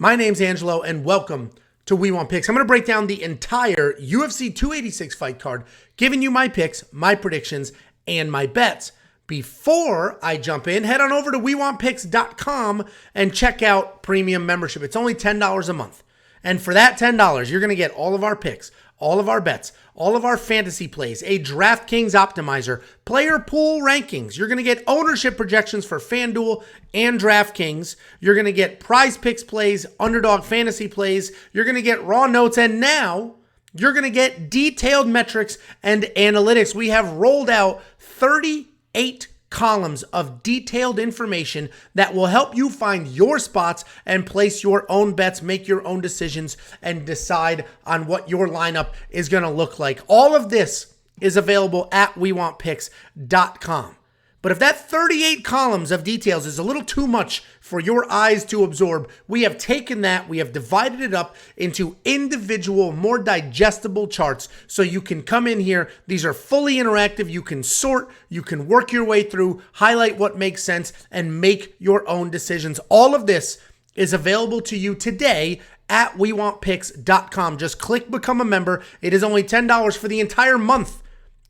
My name's Angelo, and welcome to We Want Picks. I'm going to break down the entire UFC 286 fight card, giving you my picks, my predictions, and my bets. Before I jump in, head on over to WeWantPicks.com and check out premium membership. It's only $10 a month. And for that $10, you're going to get all of our picks, all of our bets, all of our fantasy plays, a DraftKings optimizer, player pool rankings. You're going to get ownership projections for FanDuel and DraftKings. You're going to get prize picks plays, underdog fantasy plays. You're going to get raw notes. And now you're going to get detailed metrics and analytics. We have rolled out 38 columns of detailed information that will help you find your spots and place your own bets, make your own decisions, and decide on what your lineup is going to look like. All of this is available at WeWantPicks.com. But if that 38 columns of details is a little too much for your eyes to absorb, we have taken that, we have divided it up into individual, more digestible charts so you can come in here. These are fully interactive. You can sort, you can work your way through, highlight what makes sense, and make your own decisions. All of this is available to you today at WeWantPicks.com. Just click Become a Member. It is only $10 for the entire month.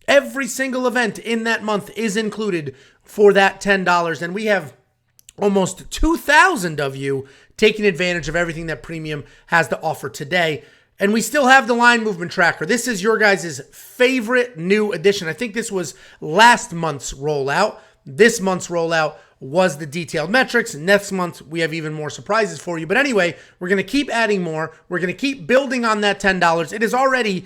Every single event in that month is included for that $10. And we have almost 2,000 of you taking advantage of everything that Premium has to offer today. And we still have the line movement tracker. This is your guys' favorite new addition. I think this was last month's rollout. This month's rollout was the detailed metrics. Next month, we have even more surprises for you. But anyway, we're going to keep adding more. We're going to keep building on that $10. It is already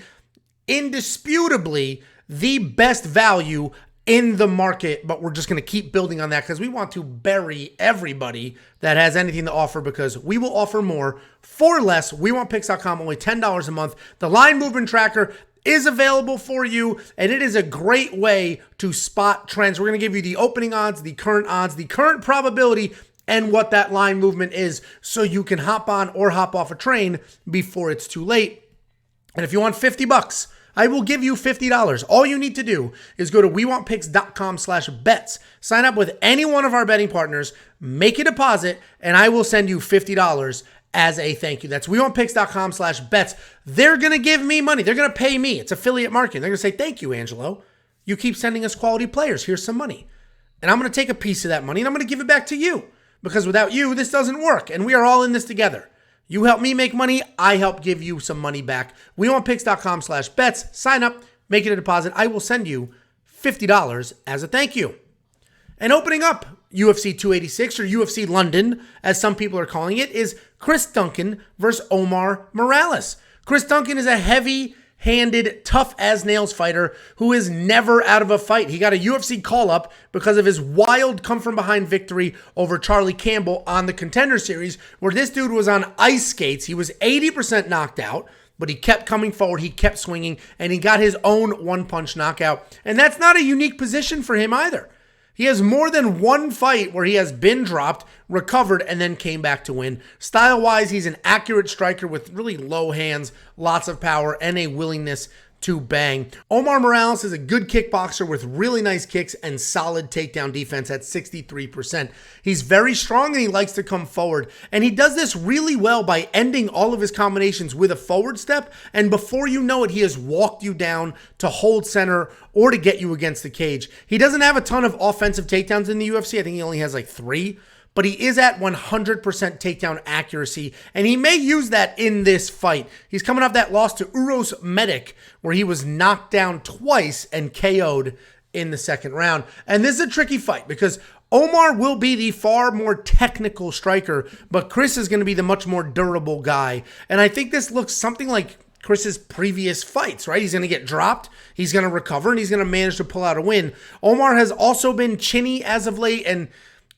indisputably the best value in the market, but we're just going to keep building on that because we want to bury everybody that has anything to offer because we will offer more for less. WeWantPicks.com, only $10 a month. The line movement tracker is available for you, and it is a great way to spot trends. We're going to give you the opening odds, the current probability, and what that line movement is so you can hop on or hop off a train before it's too late. And if you want $50, I will give you $50. All you need to do is go to WeWantPicks.com/bets. Sign up with any one of our betting partners, make a deposit, and I will send you $50 as a thank you. That's WeWantPicks.com/bets. They're going to give me money. They're going to pay me. It's affiliate marketing. They're going to say, thank you, Angelo. You keep sending us quality players. Here's some money. And I'm going to take a piece of that money, and I'm going to give it back to you. Because without you, this doesn't work. And we are all in this together. You help me make money, I help give you some money back. WeWantPicks.com/bets. Sign up, make it a deposit. I will send you $50 as a thank you. And opening up UFC 286, or UFC London, as some people are calling it, is Chris Duncan versus Omar Morales. Chris Duncan is a heavy-handed, tough-as-nails fighter who is never out of a fight. He got a UFC call-up because of his wild come-from-behind victory over Charlie Campbell on the Contender Series, where this dude was on ice skates. He was 80% knocked out, but he kept coming forward, he kept swinging, and he got his own one-punch knockout. And that's not a unique position for him either. He has more than one fight where he has been dropped, recovered, and then came back to win. Style-wise, he's an accurate striker with really low hands, lots of power, and a willingness to bang. Omar Morales is a good kickboxer with really nice kicks and solid takedown defense at 63%. He's very strong and he likes to come forward. And he does this really well by ending all of his combinations with a forward step. And before you know it, he has walked you down to hold center or to get you against the cage. He doesn't have a ton of offensive takedowns in the UFC. I think he only has like 3. But he is at 100% takedown accuracy, and he may use that in this fight. He's coming off that loss to Uros Medic, where he was knocked down twice and KO'd in the second round. And this is a tricky fight because Omar will be the far more technical striker, but Chris is going to be the much more durable guy. And I think this looks something like Chris's previous fights, right? He's going to get dropped, he's going to recover, and he's going to manage to pull out a win. Omar has also been chinny as of late, and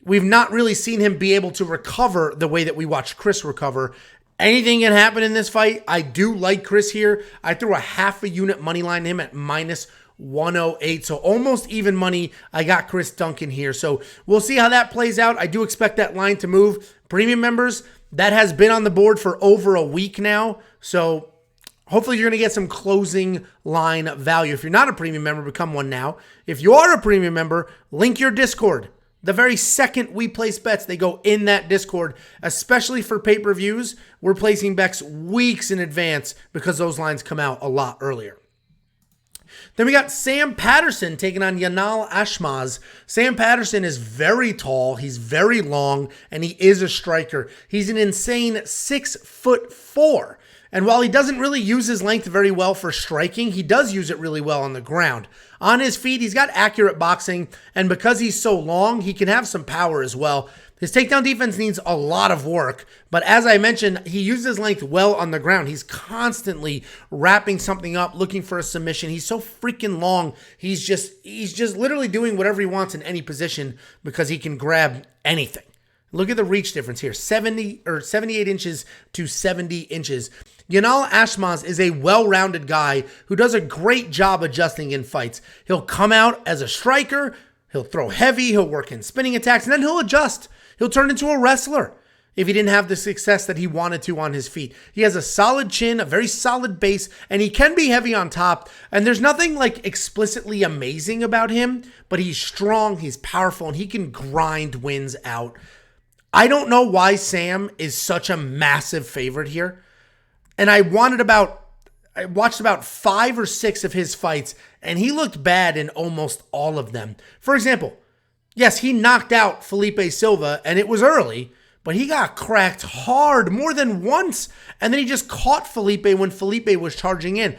we've not really seen him be able to recover the way that we watched Chris recover. Anything can happen in this fight. I do like Chris here. I threw a half a unit money line to him at -108. So almost even money. I got Chris Duncan here. So we'll see how that plays out. I do expect that line to move. Premium members, that has been on the board for over a week now. So hopefully you're going to get some closing line value. If you're not a premium member, become one now. If you are a premium member, link your Discord. The very second we place bets, they go in that Discord, especially for pay-per-views. We're placing bets weeks in advance because those lines come out a lot earlier. Then we got Sam Patterson taking on Yanal Ashmoz. Sam Patterson is very tall, he's very long, and he is a striker. He's an insane 6'4". And while he doesn't really use his length very well for striking, he does use it really well on the ground. On his feet, he's got accurate boxing, and because he's so long, he can have some power as well. His takedown defense needs a lot of work, but as I mentioned, he uses his length well on the ground. He's constantly wrapping something up, looking for a submission. He's so freaking long. He's just literally doing whatever he wants in any position because he can grab anything. Look at the reach difference here, 78 inches to 70 inches. Yanal Ashmoz is a well-rounded guy who does a great job adjusting in fights. He'll come out as a striker, he'll throw heavy, he'll work in spinning attacks, and then he'll adjust. He'll turn into a wrestler if he didn't have the success that he wanted to on his feet. He has a solid chin, a very solid base, and he can be heavy on top. And there's nothing like explicitly amazing about him, but he's strong, he's powerful, and he can grind wins out. I don't know why Sam is such a massive favorite here. And I watched about 5 or 6 of his fights, and he looked bad in almost all of them. For example, yes, he knocked out Felipe Silva, and it was early, but he got cracked hard more than once. And then he just caught Felipe when Felipe was charging in.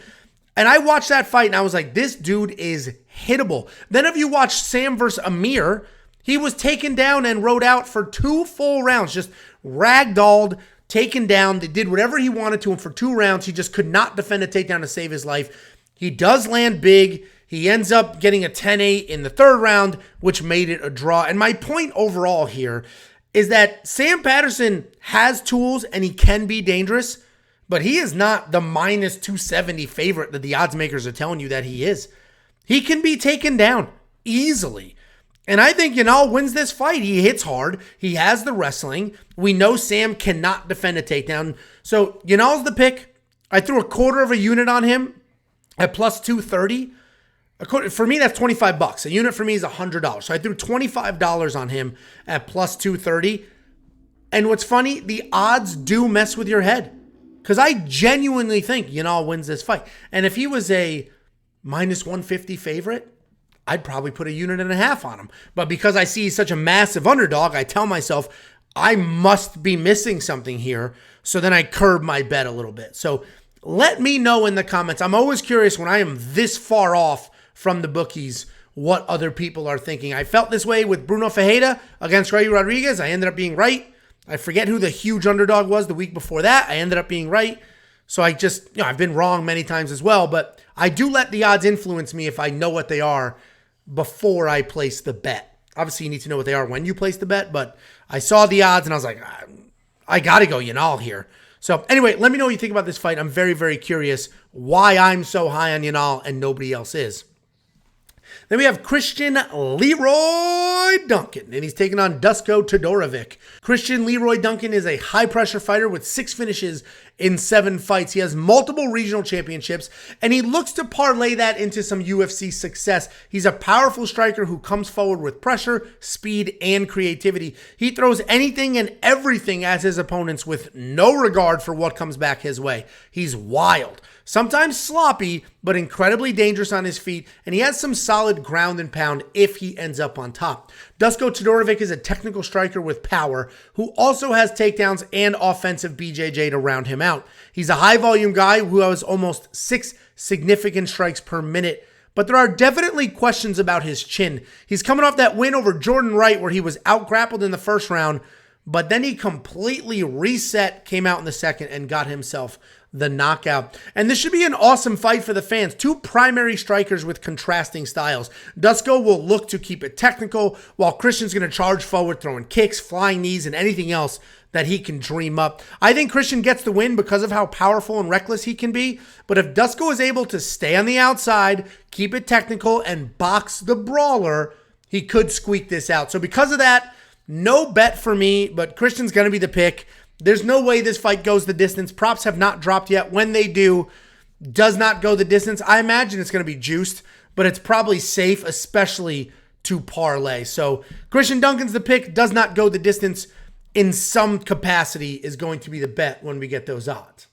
And I watched that fight, and I was like, this dude is hittable. Then if you watch Sam versus Amir, he was taken down and rode out for 2 full rounds, just ragdolled, taken down. They did whatever he wanted to him for 2 rounds. He just could not defend a takedown to save his life. He does land big. He ends up getting a 10-8 in the 3rd round, which made it a draw. And my point overall here is that Sam Patterson has tools and he can be dangerous, but he is not the minus 270 favorite that the odds makers are telling you that he is. He can be taken down easily. And I think Yanal wins this fight. He hits hard. He has the wrestling. We know Sam cannot defend a takedown. So Yanal's the pick. I threw a quarter of a unit on him at plus 230. For me, that's $25. A unit for me is $100. So I threw $25 on him at plus 230. And what's funny, the odds do mess with your head. Because I genuinely think Yanal wins this fight. And if he was a minus 150 favorite, I'd probably put a unit and a half on him. But because I see such a massive underdog, I tell myself I must be missing something here. So then I curb my bet a little bit. So let me know in the comments. I'm always curious when I am this far off from the bookies what other people are thinking. I felt this way with Bruno Ferreira against Raul Rodriguez. I ended up being right. I forget who the huge underdog was the week before that. I ended up being right. So I just, I've been wrong many times as well. But I do let the odds influence me if I know what they are before I place the bet. Obviously, you need to know what they are when you place the bet, but I saw the odds and I was like, I got to go Yanal here. So anyway, let me know what you think about this fight. I'm very, very curious why I'm so high on Yanal and nobody else is. Then we have Christian Leroy Duncan, and he's taking on Dusko Todorovic. Christian Leroy Duncan is a high-pressure fighter with 6 finishes in 7 fights. He has multiple regional championships, and he looks to parlay that into some UFC success. He's a powerful striker who comes forward with pressure, speed, and creativity. He throws anything and everything at his opponents with no regard for what comes back his way. He's wild. Sometimes sloppy, but incredibly dangerous on his feet, and he has some solid ground and pound if he ends up on top. Dusko Todorovic is a technical striker with power who also has takedowns and offensive BJJ to round him out. He's a high-volume guy who has almost 6 significant strikes per minute, but there are definitely questions about his chin. He's coming off that win over Jordan Wright where he was out-grappled in the first round, but then he completely reset, came out in the second, and got himself the knockout. And this should be an awesome fight for the fans. 2 primary strikers with contrasting styles. Dusko will look to keep it technical, while Christian's going to charge forward, throwing kicks, flying knees, and anything else that he can dream up. I think Christian gets the win because of how powerful and reckless he can be. But if Dusko is able to stay on the outside, keep it technical, and box the brawler, he could squeak this out. So because of that, no bet for me, but Christian's going to be the pick. There's no way this fight goes the distance. Props have not dropped yet. When they do, does not go the distance. I imagine it's going to be juiced, but it's probably safe, especially to parlay. So Christian Duncan's the pick, does not go the distance in some capacity, is going to be the bet when we get those odds.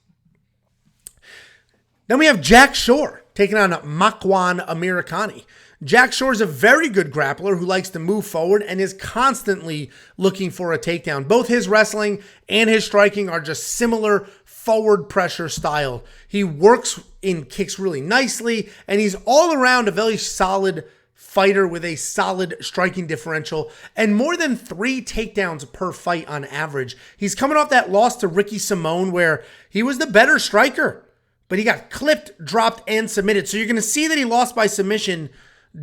Then we have Jack Shore taking on Makwan Amirkhani. Jack Shore is a very good grappler who likes to move forward and is constantly looking for a takedown. Both his wrestling and his striking are just similar forward pressure style. He works in kicks really nicely, and he's all around a very solid fighter with a solid striking differential and more than 3 takedowns per fight on average. He's coming off that loss to Ricky Simone where he was the better striker, but he got clipped, dropped, and submitted. So you're going to see that he lost by submission.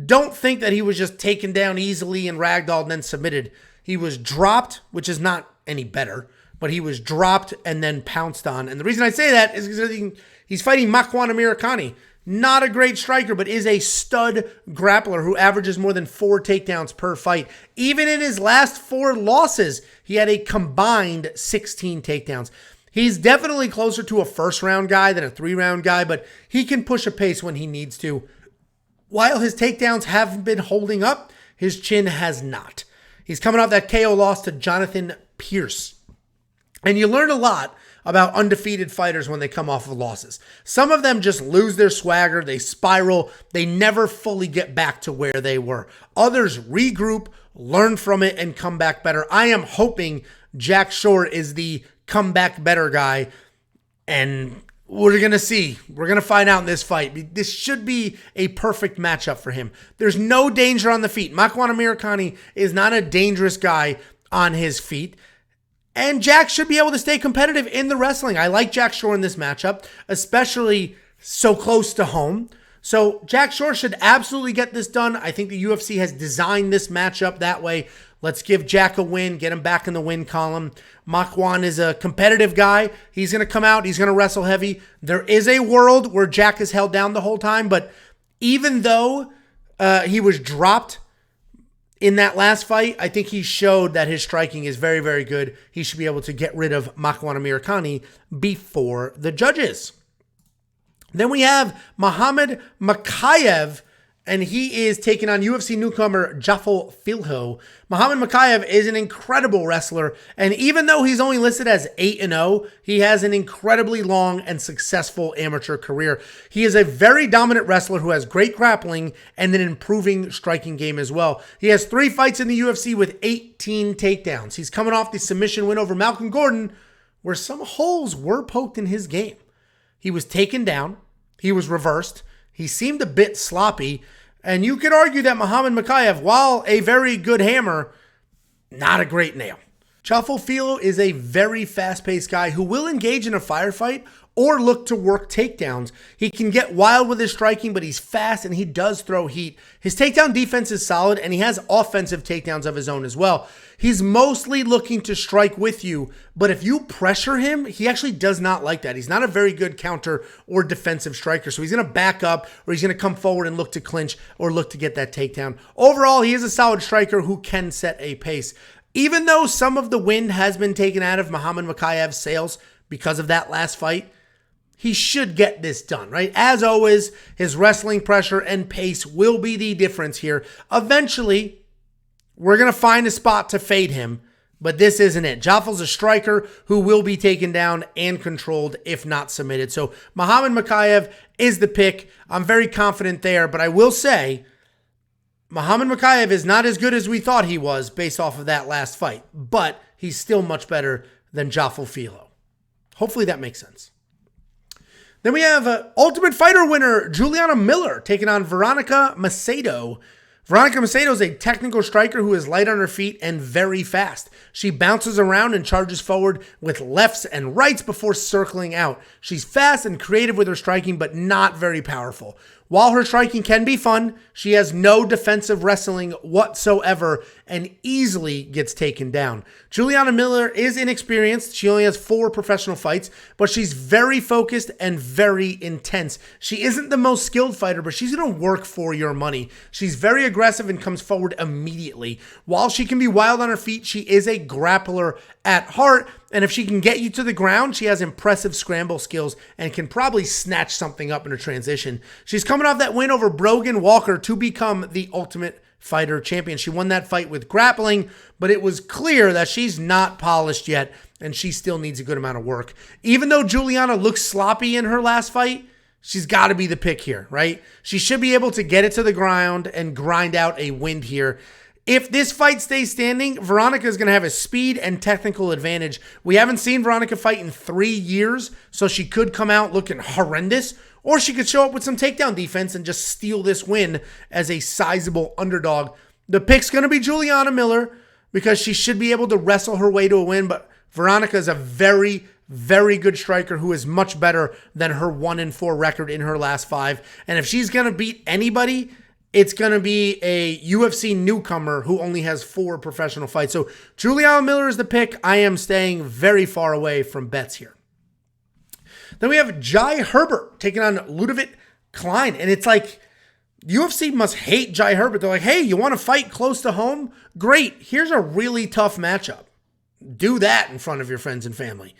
Don't think that he was just taken down easily and ragdolled and then submitted. He was dropped, which is not any better, but he was dropped and then pounced on. And the reason I say that is because he's fighting Makwan Amirkhani. Not a great striker, but is a stud grappler who averages more than 4 takedowns per fight. Even in his last 4 losses, he had a combined 16 takedowns. He's definitely closer to a first-round guy than a 3-round guy, but he can push a pace when he needs to. While his takedowns have been holding up, his chin has not. He's coming off that KO loss to Jonathan Pierce. And you learn a lot about undefeated fighters when they come off of losses. Some of them just lose their swagger, they spiral, they never fully get back to where they were. Others regroup, learn from it, and come back better. I am hoping Jack Shore is the comeback better guy, and we're going to see. We're going to find out in this fight. This should be a perfect matchup for him. There's no danger on the feet. Makwan Amirkhani is not a dangerous guy on his feet. And Jack should be able to stay competitive in the wrestling. I like Jack Shore in this matchup, especially so close to home. So Jack Shore should absolutely get this done. I think the UFC has designed this matchup that way. Let's give Jack a win, get him back in the win column. Makwan is a competitive guy. He's going to come out. He's going to wrestle heavy. There is a world where Jack is held down the whole time, but even though he was dropped in that last fight, I think he showed that his striking is very, very good. He should be able to get rid of Makwan Amirkhani before the judges. Then we have Muhammad Mokaev, and he is taking on UFC newcomer Jafel Filho. Muhammad Mokaev is an incredible wrestler, and even though he's only listed as 8-0, he has an incredibly long and successful amateur career. He is a very dominant wrestler who has great grappling and an improving striking game as well. He has 3 fights in the UFC with 18 takedowns. He's coming off the submission win over Malcolm Gordon, where some holes were poked in his game. He was taken down. He was reversed. He seemed a bit sloppy, and you could argue that Muhammad Mokaev, while a very good hammer, not a great nail. Jafel Filho is a very fast-paced guy who will engage in a firefight or look to work takedowns. He can get wild with his striking, but he's fast and he does throw heat. His takedown defense is solid, and he has offensive takedowns of his own as well. He's mostly looking to strike with you, but if you pressure him, he actually does not like that. He's not a very good counter or defensive striker, so he's going to back up or he's going to come forward and look to clinch or look to get that takedown. Overall, he is a solid striker who can set a pace. Even though some of the wind has been taken out of Muhammad Mokaev's sails because of that last fight, he should get this done, right? As always, his wrestling pressure and pace will be the difference here. Eventually, we're going to find a spot to fade him, but this isn't it. Jafel's a striker who will be taken down and controlled if not submitted. So Muhammad Mokaev is the pick. I'm very confident there, but I will say Muhammad Mokaev is not as good as we thought he was based off of that last fight, but he's still much better than Jafel Filho. Hopefully that makes sense. Then we have Ultimate Fighter winner Juliana Miller taking on Veronica Macedo. Veronica Macedo is a technical striker who is light on her feet and very fast. She bounces around and charges forward with lefts and rights before circling out. She's fast and creative with her striking, but not very powerful. While her striking can be fun, she has no defensive wrestling whatsoever and easily gets taken down. Juliana Miller is inexperienced. She only has 4 professional fights, but she's very focused and very intense. She isn't the most skilled fighter, but she's going to work for your money. She's very aggressive and comes forward immediately. While she can be wild on her feet, she is a grappler at heart, and if she can get you to the ground, she has impressive scramble skills and can probably snatch something up in a transition. She's coming off that win over Brogan Walker to become the Ultimate fighter champion. She won that fight with grappling, but it was clear that she's not polished yet, and she still needs a good amount of work. Even though Juliana looks sloppy in her last fight, she's got to be the pick here, right? She should be able to get it to the ground and grind out a win here. If this fight stays standing, Veronica is going to have a speed and technical advantage. We haven't seen Veronica fight in 3 years, so she could come out looking horrendous, or she could show up with some takedown defense and just steal this win as a sizable underdog. The pick's going to be Juliana Miller because she should be able to wrestle her way to a win, but Veronica is a very, very good striker who is much better than her 1-4 record in her last 5. And if she's going to beat anybody, it's going to be a UFC newcomer who only has 4 professional fights. So Juliana Miller is the pick. I am staying very far away from bets here. Then we have Jai Herbert taking on Ludovit Klein. And it's like, UFC must hate Jai Herbert. They're like, hey, you want to fight close to home? Great. Here's a really tough matchup. Do that in front of your friends and family.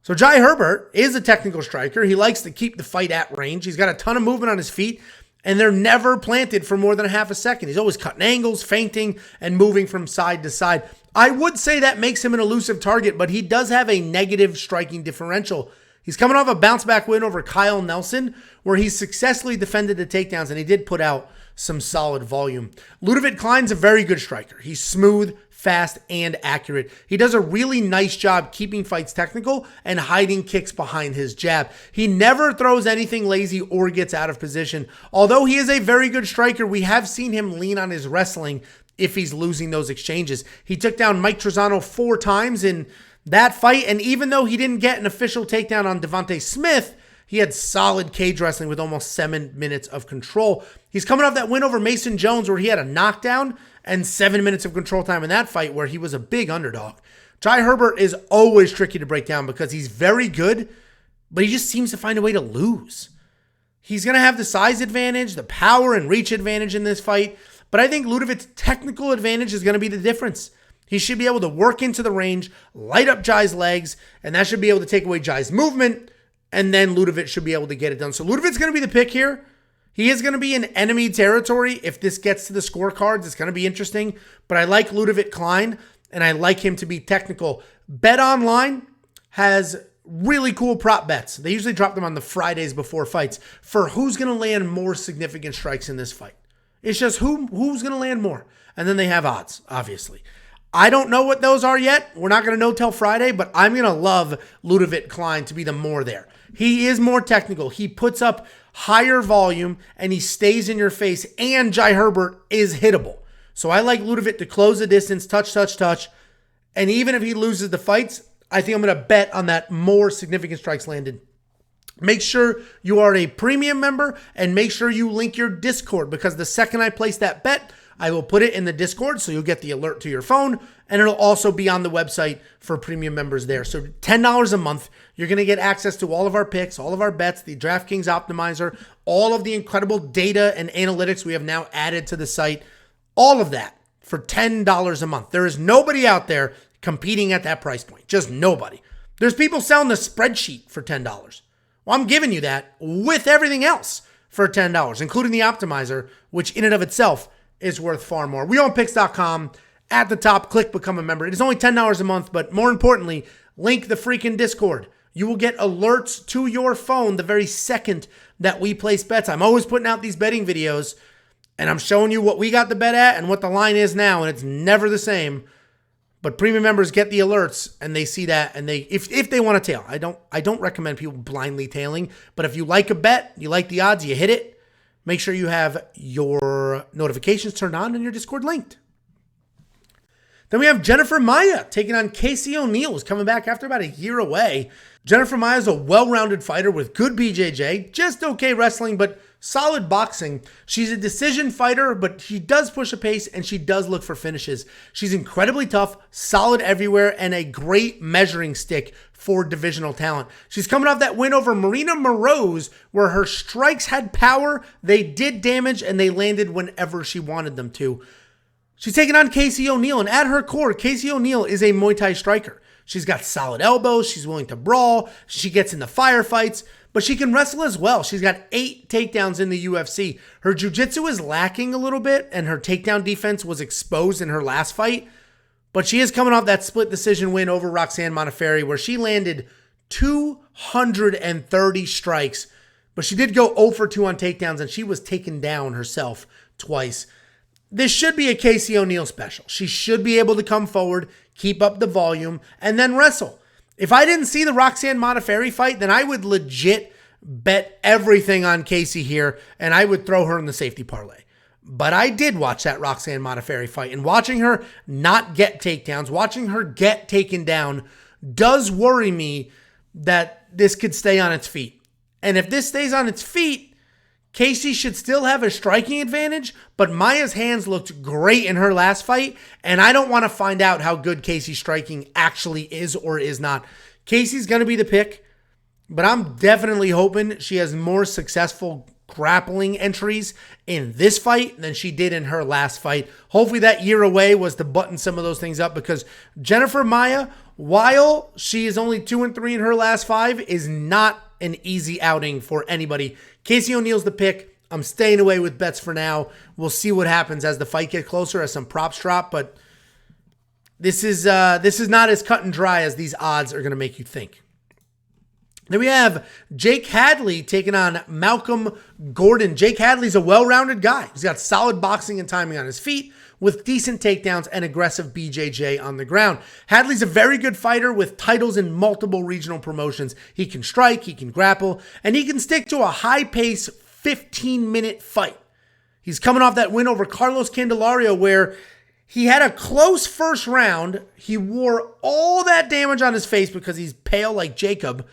So Jai Herbert is a technical striker. He likes to keep the fight at range. He's got a ton of movement on his feet, and they're never planted for more than a half a second. He's always cutting angles, feinting, and moving from side to side. I would say that makes him an elusive target, but he does have a negative striking differential. He's coming off a bounce-back win over Kyle Nelson, where he successfully defended the takedowns, and he did put out some solid volume. Ludovit Klein's a very good striker. He's smooth, fast, and accurate. He does a really nice job keeping fights technical and hiding kicks behind his jab. He never throws anything lazy or gets out of position. Although he is a very good striker, we have seen him lean on his wrestling if he's losing those exchanges. He took down Mike Trezano 4 times in that fight, and even though he didn't get an official takedown on Devontae Smith, he had solid cage wrestling with almost 7 minutes of control. He's coming off that win over Mason Jones where he had a knockdown and 7 minutes of control time in that fight where he was a big underdog. Jai Herbert is always tricky to break down because he's very good, but he just seems to find a way to lose. He's going to have the size advantage, the power and reach advantage in this fight, but I think Ludovit's technical advantage is going to be the difference. He should be able to work into the range, light up Jai's legs, and that should be able to take away Jai's movement, and then Ludovit should be able to get it done. So Ludovit's going to be the pick here. He is going to be in enemy territory. If this gets to the scorecards, it's going to be interesting. But I like Ludovit Klein, and I like him to be technical. Bet Online has really cool prop bets. They usually drop them on the Fridays before fights for who's going to land more significant strikes in this fight. It's just who's going to land more. And then they have odds, obviously. I don't know what those are yet. We're not going to know till Friday, but I'm going to love Ludovit Klein to be the more there. He is more technical. He puts up higher volume, and he stays in your face, and Jai Herbert is hittable. So I like Ludovit to close the distance, touch, touch, touch. And even if he loses the fights, I think I'm going to bet on that more significant strikes landed. Make sure you are a premium member, and make sure you link your Discord, because the second I place that bet, I will put it in the Discord so you'll get the alert to your phone, and it'll also be on the website for premium members there. So $10 a month, you're going to get access to all of our picks, all of our bets, the DraftKings Optimizer, all of the incredible data and analytics we have now added to the site, all of that for $10 a month. There is nobody out there competing at that price point, just nobody. There's people selling the spreadsheet for $10. Well, I'm giving you that with everything else for $10, including the Optimizer, which in and of itself is worth far more. WeOwnPicks.com. At the top, click Become a Member. It is only $10 a month, but more importantly, link the freaking Discord. You will get alerts to your phone the very second that we place bets. I'm always putting out these betting videos, and I'm showing you what we got the bet at and what the line is now, and it's never the same. But premium members get the alerts, and they see that, and they if they want to tail. I don't recommend people blindly tailing, but if you like a bet, you like the odds, you hit it, make sure you have your notifications turned on and your Discord linked. Then we have Jennifer Maia taking on Casey O'Neill, who's coming back after about a year away. Jennifer Maia is a well-rounded fighter with good BJJ, just okay wrestling, but solid boxing. She's a decision fighter, but she does push a pace, and she does look for finishes. She's incredibly tough, solid everywhere, and a great measuring stick for divisional talent. She's coming off that win over Marina Moroz, where her strikes had power, they did damage, and they landed whenever she wanted them to. She's taking on Casey O'Neill, and at her core, Casey O'Neill is a Muay Thai striker. She's got solid elbows. She's willing to brawl. She gets in the firefights, but she can wrestle as well. She's got 8 takedowns in the UFC. Her jiu-jitsu is lacking a little bit, and her takedown defense was exposed in her last fight, but she is coming off that split decision win over Roxanne Modafferi, where she landed 230 strikes, but she did go 0 for 2 on takedowns, and she was taken down herself twice. This should be a Casey O'Neill special. She should be able to come forward, keep up the volume, and then wrestle. If I didn't see the Roxanne Modafferi fight, then I would legit bet everything on Casey here, and I would throw her in the safety parlay. But I did watch that Roxanne Modafferi fight, and watching her not get takedowns, watching her get taken down, does worry me that this could stay on its feet. And if this stays on its feet, Casey should still have a striking advantage, but Maia's hands looked great in her last fight, and I don't want to find out how good Casey's striking actually is or is not. Casey's going to be the pick, but I'm definitely hoping she has more successful grappling entries in this fight than she did in her last fight. Hopefully that year away was to button some of those things up, because Jennifer Maia, while she is only 2-3 in her last 5, is not an easy outing for anybody. Casey O'Neill's the pick. I'm staying away with bets for now. We'll see what happens as the fight gets closer, as some props drop, but this is not as cut and dry as these odds are going to make you think. Then we have Jake Hadley taking on Malcolm Gordon. Jake Hadley's a well-rounded guy. He's got solid boxing and timing on his feet, with decent takedowns and aggressive BJJ on the ground. Hadley's a very good fighter with titles in multiple regional promotions. He can strike, he can grapple, and he can stick to a high-pace 15-minute fight. He's coming off that win over Carlos Candelario, where he had a close first round. He wore all that damage on his face because he's pale like Jacob.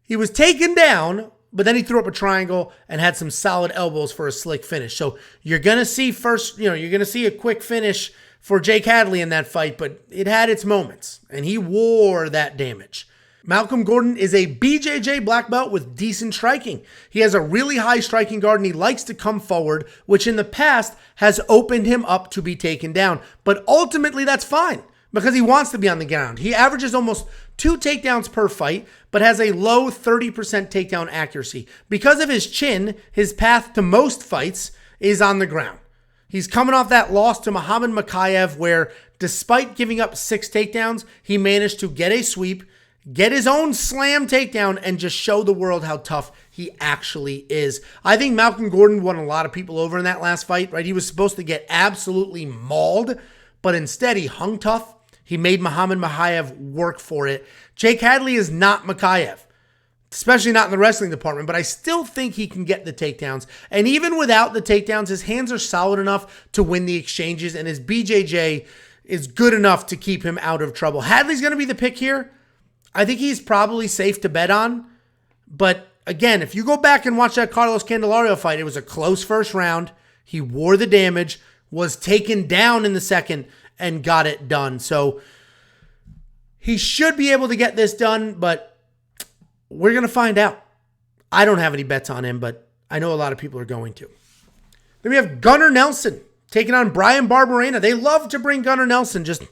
He was taken down, but then he threw up a triangle and had some solid elbows for a slick finish. So you're going to see you're going to see a quick finish for Jake Hadley in that fight, but it had its moments, and he wore that damage. Malcolm Gordon is a BJJ black belt with decent striking. He has a really high striking guard, and he likes to come forward, which in the past has opened him up to be taken down. But ultimately, that's fine, because he wants to be on the ground. He averages almost 2 takedowns per fight, but has a low 30% takedown accuracy. Because of his chin, his path to most fights is on the ground. He's coming off that loss to Muhammad Mokaev, where despite giving up 6 takedowns, he managed to get a sweep, get his own slam takedown, and just show the world how tough he actually is. I think Malcolm Gordon won a lot of people over in that last fight, right? He was supposed to get absolutely mauled, but instead he hung tough. He made Muhammad Mokaev work for it. Jake Hadley is not Mokaev, especially not in the wrestling department, but I still think he can get the takedowns. And even without the takedowns, his hands are solid enough to win the exchanges, and his BJJ is good enough to keep him out of trouble. Hadley's going to be the pick here. I think he's probably safe to bet on. But again, if you go back and watch that Carlos Candelario fight, it was a close first round. He wore the damage, was taken down in the second, and got it done. So he should be able to get this done, but we're going to find out. I don't have any bets on him, but I know a lot of people are going to. Then we have Gunnar Nelson taking on Bryan Barberena. They love to bring Gunnar Nelson just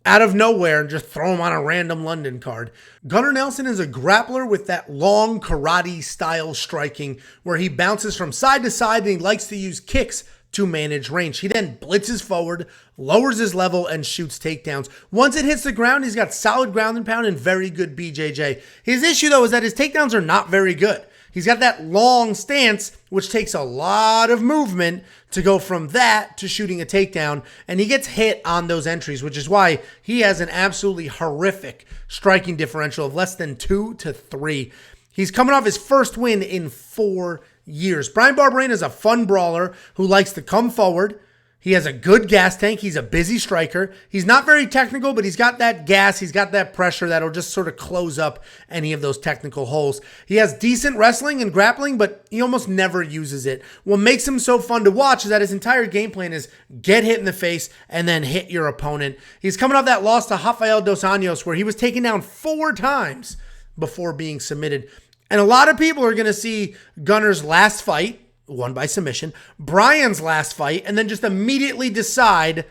out of nowhere and just throw him on a random London card. Gunnar Nelson is a grappler with that long karate style striking where he bounces from side to side, and he likes to use kicks to manage range. He then blitzes forward, lowers his level, and shoots takedowns. Once it hits the ground, he's got solid ground and pound and very good BJJ. His issue, though, is that his takedowns are not very good. He's got that long stance, which takes a lot of movement to go from that to shooting a takedown, and he gets hit on those entries, which is why he has an absolutely horrific striking differential of less than 2 to 3. He's coming off his first win in 4 years. Bryan Barberena is a fun brawler who likes to come forward. He has a good gas tank. He's a busy striker. He's not very technical, but he's got that gas. He's got that pressure that'll just sort of close up any of those technical holes. He has decent wrestling and grappling, but he almost never uses it. What makes him so fun to watch is that his entire game plan is get hit in the face and then hit your opponent. He's coming off that loss to Rafael Dos Anjos, where he was taken down 4 times before being submitted. And a lot of people are going to see Gunnar's last fight, won by submission, Bryan's last fight, and then just immediately decide,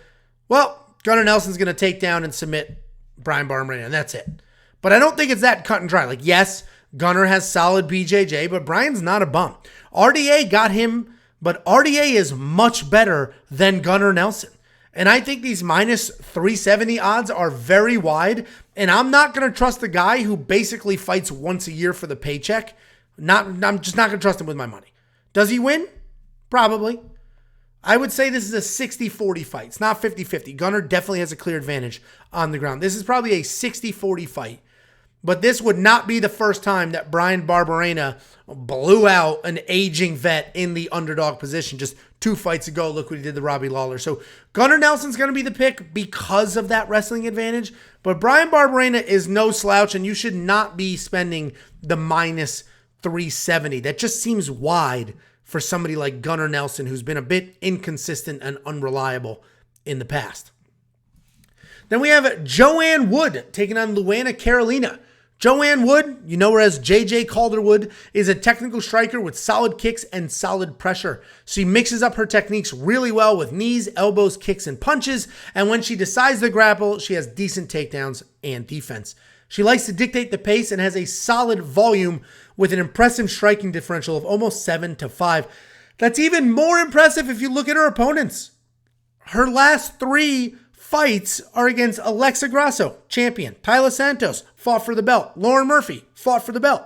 well, Gunnar Nelson's going to take down and submit Bryan Barberena, and that's it. But I don't think it's that cut and dry. Like, yes, Gunnar has solid BJJ, but Bryan's not a bum. RDA got him, but RDA is much better than Gunnar Nelson. And I think these minus 370 odds are very wide. And I'm not going to trust the guy who basically fights once a year for the paycheck. I'm just not going to trust him with my money. Does he win? Probably. I would say this is a 60-40 fight. It's not 50-50. Gunnar definitely has a clear advantage on the ground. This is probably a 60-40 fight. But this would not be the first time that Bryan Barberena blew out an aging vet in the underdog position. Just 2 fights ago, look what he did to Robbie Lawler. So Gunnar Nelson's going to be the pick because of that wrestling advantage. But Bryan Barberena is no slouch, and you should not be spending the minus 370. That just seems wide for somebody like Gunnar Nelson, who's been a bit inconsistent and unreliable in the past. Then we have Joanne Wood taking on Luana Carolina. Joanne Wood, you know her as JJ Calderwood, is a technical striker with solid kicks and solid pressure. She mixes up her techniques really well with knees, elbows, kicks, and punches. And when she decides to grapple, she has decent takedowns and defense. She likes to dictate the pace and has a solid volume with an impressive striking differential of almost 7-5. That's even more impressive if you look at her opponents. Her last 3 fights are against Alexa Grasso, champion. Tyler Santos fought for the belt. Lauren Murphy fought for the belt.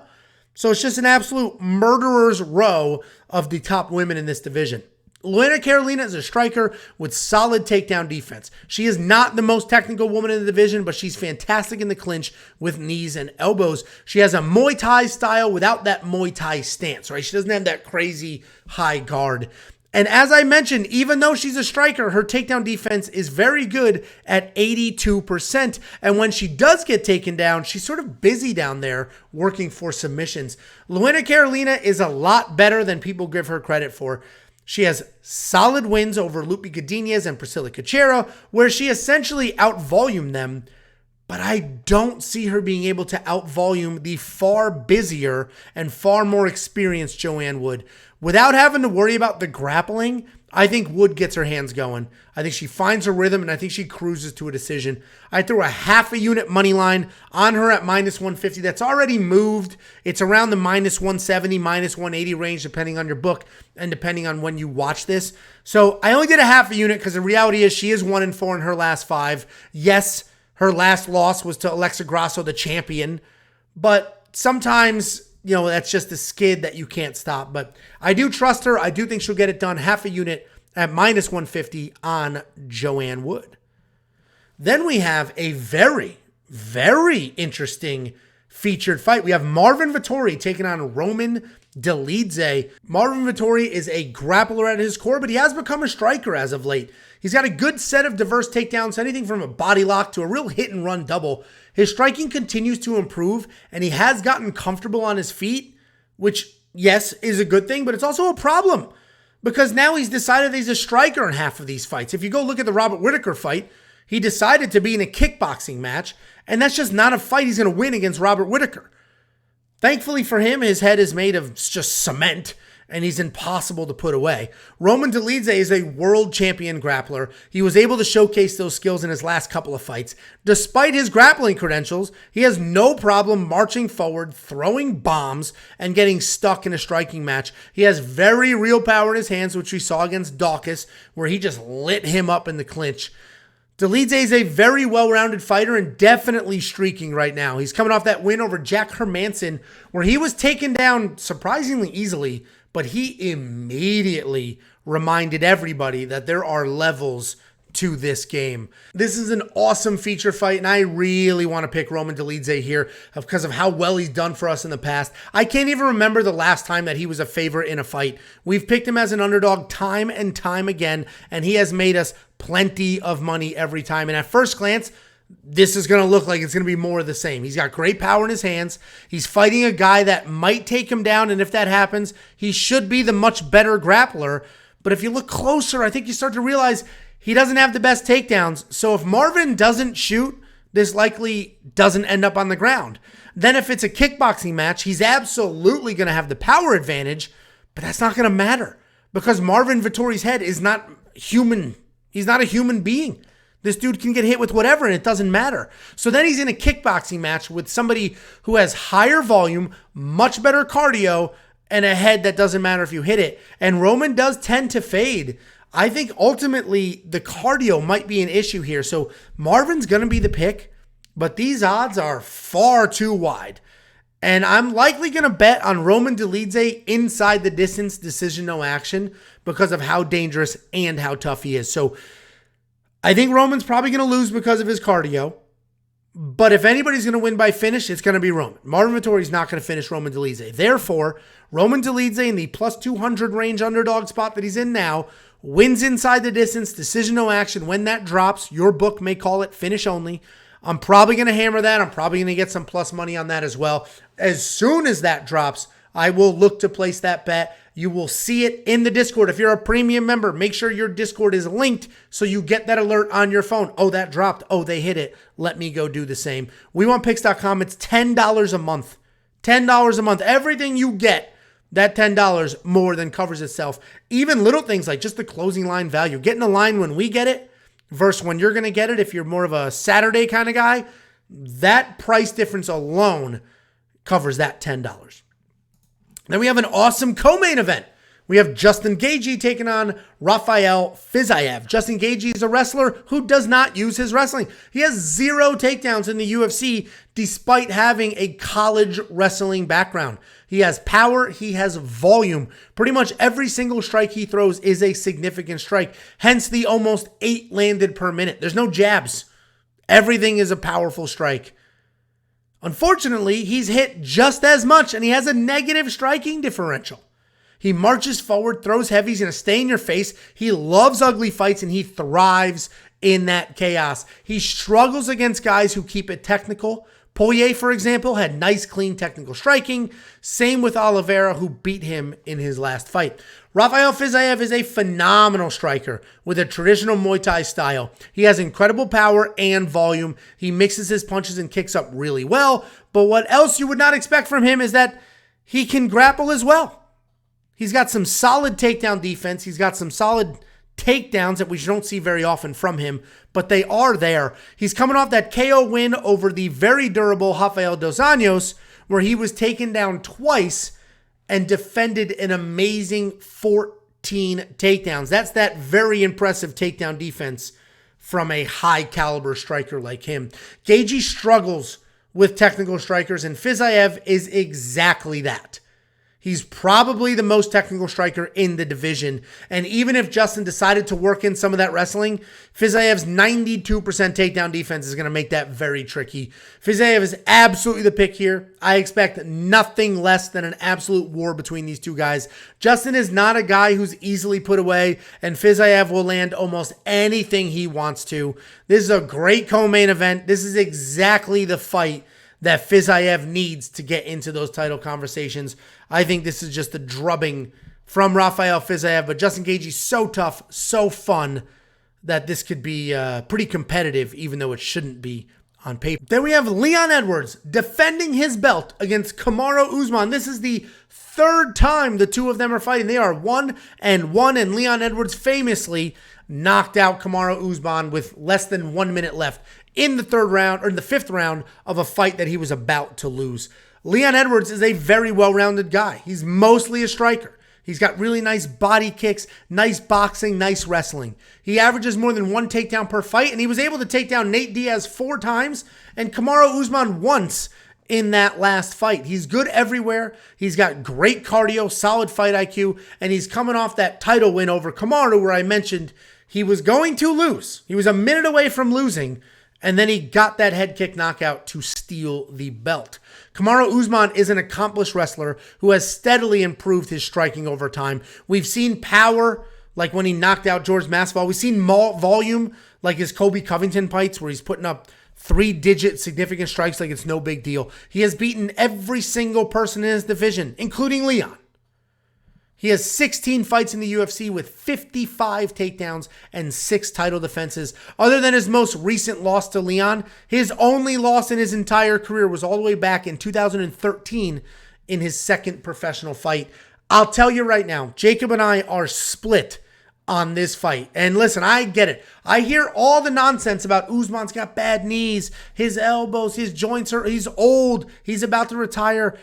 So it's just an absolute murderer's row of the top women in this division. Luana Carolina is a striker with solid takedown defense. She is not the most technical woman in the division, but she's fantastic in the clinch with knees and elbows. She has a Muay Thai style without that Muay Thai stance, right? She doesn't have that crazy high guard. And as I mentioned, even though she's a striker, her takedown defense is very good at 82%. And when she does get taken down, she's sort of busy down there working for submissions. Luana Carolina is a lot better than people give her credit for. She has solid wins over Lupi Godinez and Priscilla Cachero, where she essentially out-volumed them. But I don't see her being able to out-volume the far busier and far more experienced Joanne Wood. Without having to worry about the grappling, I think Wood gets her hands going. I think she finds her rhythm, and I think she cruises to a decision. I threw a half a unit money line on her at minus 150. That's already moved. It's around the minus 170, minus 180 range, depending on your book and depending on when you watch this. So I only did a half a unit because the reality is she is 1-4 in her last 5. Yes, her last loss was to Alexa Grasso, the champion. But sometimes, you know, that's just a skid that you can't stop. But I do trust her. I do think she'll get it done. Half a unit at minus 150 on Joanne Wood. Then we have a very, very interesting featured fight. We have Marvin Vettori taking on Roman Dolidze. Marvin Vettori is a grappler at his core, but he has become a striker as of late. He's got a good set of diverse takedowns, anything from a body lock to a real hit and run double. His striking continues to improve, and he has gotten comfortable on his feet, which, yes, is a good thing, but it's also a problem because now he's decided that he's a striker in half of these fights. If you go look at the Robert Whittaker fight, he decided to be in a kickboxing match, and that's just not a fight he's going to win against Robert Whittaker. Thankfully for him, his head is made of just cement, and he's impossible to put away. Roman Dolidze is a world champion grappler. He was able to showcase those skills in his last couple of fights. Despite his grappling credentials, he has no problem marching forward, throwing bombs, and getting stuck in a striking match. He has very real power in his hands, which we saw against Dawkins, where he just lit him up in the clinch. Dolidze is a very well-rounded fighter and definitely streaking right now. He's coming off that win over Jack Hermanson, where he was taken down surprisingly easily, but he immediately reminded everybody that there are levels to this game. This is an awesome feature fight, and I really want to pick Roman Dolidze here because of how well he's done for us in the past. I can't even remember the last time that he was a favorite in a fight. We've picked him as an underdog time and time again, and he has made us plenty of money every time. And at first glance, this is going to look like it's going to be more of the same. He's got great power in his hands. He's fighting a guy that might take him down, and if that happens, he should be the much better grappler. But if you look closer, I think you start to realize he doesn't have the best takedowns. So if Marvin doesn't shoot, this likely doesn't end up on the ground. Then if it's a kickboxing match, he's absolutely going to have the power advantage, but that's not going to matter because Marvin Vettori's head is not human. He's not a human being. This dude can get hit with whatever and it doesn't matter. So then he's in a kickboxing match with somebody who has higher volume, much better cardio, and a head that doesn't matter if you hit it. And Roman does tend to fade. I think ultimately the cardio might be an issue here. So Marvin's going to be the pick, but these odds are far too wide. And I'm likely going to bet on Roman Dolidze inside the distance, decision, no action, because of how dangerous and how tough he is. So I think Roman's probably going to lose because of his cardio. But if anybody's going to win by finish, it's going to be Roman. Marvin Vettori's not going to finish Roman Dolidze. Therefore, Roman Dolidze in the plus 200 range underdog spot that he's in now wins inside the distance, decision, no action. When that drops, your book may call it finish only. I'm probably going to hammer that. I'm probably going to get some plus money on that as well. As soon as that drops, I will look to place that bet. You will see it in the Discord. If you're a premium member, make sure your Discord is linked so you get that alert on your phone. Oh, that dropped. Oh, they hit it. Let me go do the same. WeWantPicks.com. It's $10 a month. $10 a month. Everything you get, that $10 more than covers itself. Even little things like just the closing line value. Getting a line when we get it versus when you're going to get it if you're more of a Saturday kind of guy. That price difference alone covers that $10. Then we have an awesome co-main event. We have Justin Gaethje taking on Rafael Fiziev. Justin Gaethje is a wrestler who does not use his wrestling. He has 0 takedowns in the UFC despite having a college wrestling background. He has power. He has volume. Pretty much every single strike he throws is a significant strike. Hence the almost 8 landed per minute. There's no jabs. Everything is a powerful strike. Unfortunately, he's hit just as much and he has a negative striking differential. He marches forward, throws heavy, he's going to stay in your face. He loves ugly fights and he thrives in that chaos. He struggles against guys who keep it technical. Poirier, for example, had nice, clean technical striking. Same with Oliveira, who beat him in his last fight. Rafael Fiziev is a phenomenal striker with a traditional Muay Thai style. He has incredible power and volume. He mixes his punches and kicks up really well. But what else you would not expect from him is that he can grapple as well. He's got some solid takedown defense. He's got some solid takedowns that we don't see very often from him, but they are there. He's coming off that KO win over the very durable Rafael Dos Anjos, where he was taken down twice and defended an amazing 14 takedowns. That's that very impressive takedown defense from a high caliber striker like him. Gaethje struggles with technical strikers, and Fiziev is exactly that. He's probably the most technical striker in the division. And even if Justin decided to work in some of that wrestling, Fiziev's 92% takedown defense is going to make that very tricky. Fiziev is absolutely the pick here. I expect nothing less than an absolute war between these two guys. Justin is not a guy who's easily put away, and Fiziev will land almost anything he wants to. This is a great co-main event. This is exactly the fight that Fiziev needs to get into those title conversations. I think this is just a drubbing from Rafael Fiziev, but Justin Gaethje's so tough, so fun, that this could be pretty competitive, even though it shouldn't be on paper. Then we have Leon Edwards defending his belt against Kamaru Usman. This is the 3rd time the two of them are fighting. They are 1-1, and Leon Edwards famously knocked out Kamaru Usman with less than 1 minute left in the 3rd round, or in the 5th round of a fight that he was about to lose. Leon Edwards is a very well-rounded guy. He's mostly a striker. He's got really nice body kicks, nice boxing, nice wrestling. He averages more than 1 takedown per fight, and he was able to take down Nate Diaz 4 times and Kamaru Usman once in that last fight. He's good everywhere. He's got great cardio, solid fight IQ, and he's coming off that title win over Kamaru, where I mentioned he was going to lose. He was a minute away from losing, and then he got that head kick knockout to steal the belt. Kamaru Usman is an accomplished wrestler who has steadily improved his striking over time. We've seen power, like when he knocked out George Masvidal. We've seen volume, like his Kobe Covington fights, where he's putting up 3-digit significant strikes like it's no big deal. He has beaten every single person in his division, including Leon. He has 16 fights in the UFC with 55 takedowns and 6 title defenses. Other than his most recent loss to Leon, his only loss in his entire career was all the way back in 2013 in his 2nd professional fight. I'll tell you right now, Jacob and I are split on this fight. And listen, I get it. I hear all the nonsense about Usman's got bad knees, his elbows, his joints are, he's old, he's about to retire.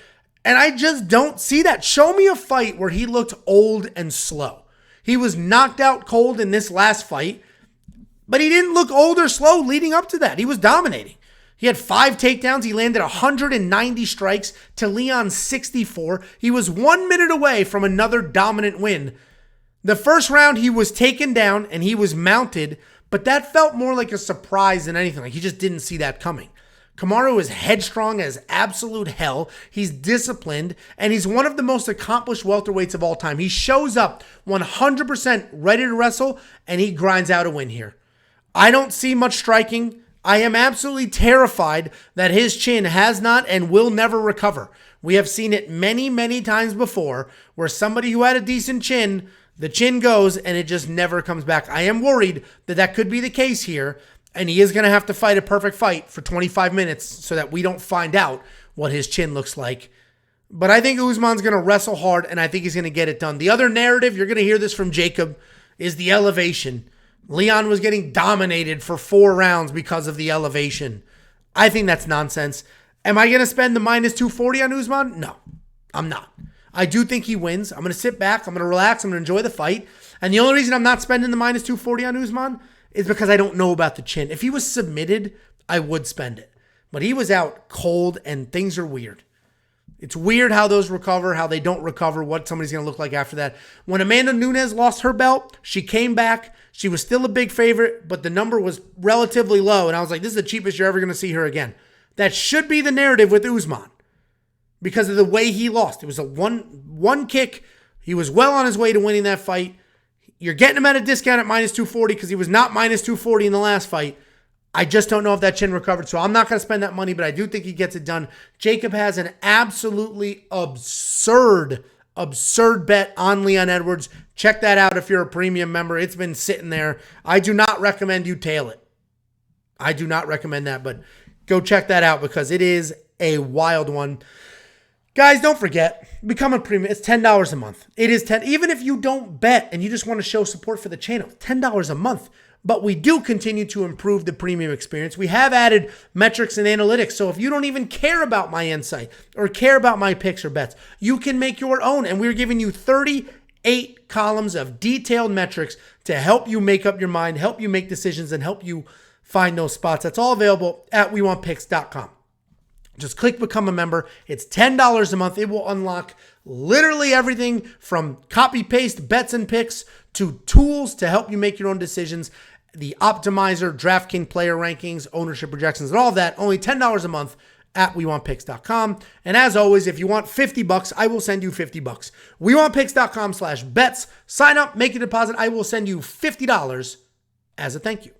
And I just don't see that. Show me a fight where he looked old and slow. He was knocked out cold in this last fight, but he didn't look old or slow leading up to that. He was dominating. He had 5 takedowns. He landed 190 strikes to Leon's 64. He was 1 minute away from another dominant win. The first round, he was taken down and he was mounted, but that felt more like a surprise than anything. Like he just didn't see that coming. Kamaru is headstrong as absolute hell. He's disciplined, and he's one of the most accomplished welterweights of all time. He shows up 100% ready to wrestle, and he grinds out a win here. I don't see much striking. I am absolutely terrified that his chin has not and will never recover. We have seen it many, many times before where somebody who had a decent chin, the chin goes and it just never comes back. I am worried that that could be the case here, and he is going to have to fight a perfect fight for 25 minutes so that we don't find out what his chin looks like. But I think Usman's going to wrestle hard, and I think he's going to get it done. The other narrative, you're going to hear this from Jacob, is the elevation. Leon was getting dominated for 4 rounds because of the elevation. I think that's nonsense. Am I going to spend the minus 240 on Usman? No, I'm not. I do think he wins. I'm going to sit back. I'm going to relax. I'm going to enjoy the fight. And the only reason I'm not spending the minus 240 on Usman is because I don't know about the chin. If he was submitted, I would spend it. But he was out cold, and things are weird. It's weird how those recover, how they don't recover, what somebody's going to look like after that. When Amanda Nunes lost her belt, she came back. She was still a big favorite, but the number was relatively low. And I was like, this is the cheapest you're ever going to see her again. That should be the narrative with Usman because of the way he lost. It was a one kick. He was well on his way to winning that fight. You're getting him at a discount at minus 240 because he was not minus 240 in the last fight. I just don't know if that chin recovered, so I'm not going to spend that money, but I do think he gets it done. Jacob has an absolutely absurd bet on Leon Edwards. Check that out if you're a premium member. It's been sitting there. I do not recommend you tail it. I do not recommend that, but go check that out because it is a wild one. Guys, don't forget, become a premium. It's $10 a month. It is $10. Even if you don't bet and you just want to show support for the channel, $10 a month. But we do continue to improve the premium experience. We have added metrics and analytics. So if you don't even care about my insight or care about my picks or bets, you can make your own. And we're giving you 38 columns of detailed metrics to help you make up your mind, help you make decisions, and help you find those spots. That's all available at WeWantPicks.com. Just click Become a Member. It's $10 a month. It will unlock literally everything from copy-paste bets and picks to tools to help you make your own decisions. The optimizer, DraftKings player rankings, ownership projections, and all of that. Only $10 a month at WeWantPicks.com. And as always, if you want $50, I will send you $50. WeWantPicks.com/bets. Sign up, make a deposit. I will send you $50 as a thank you.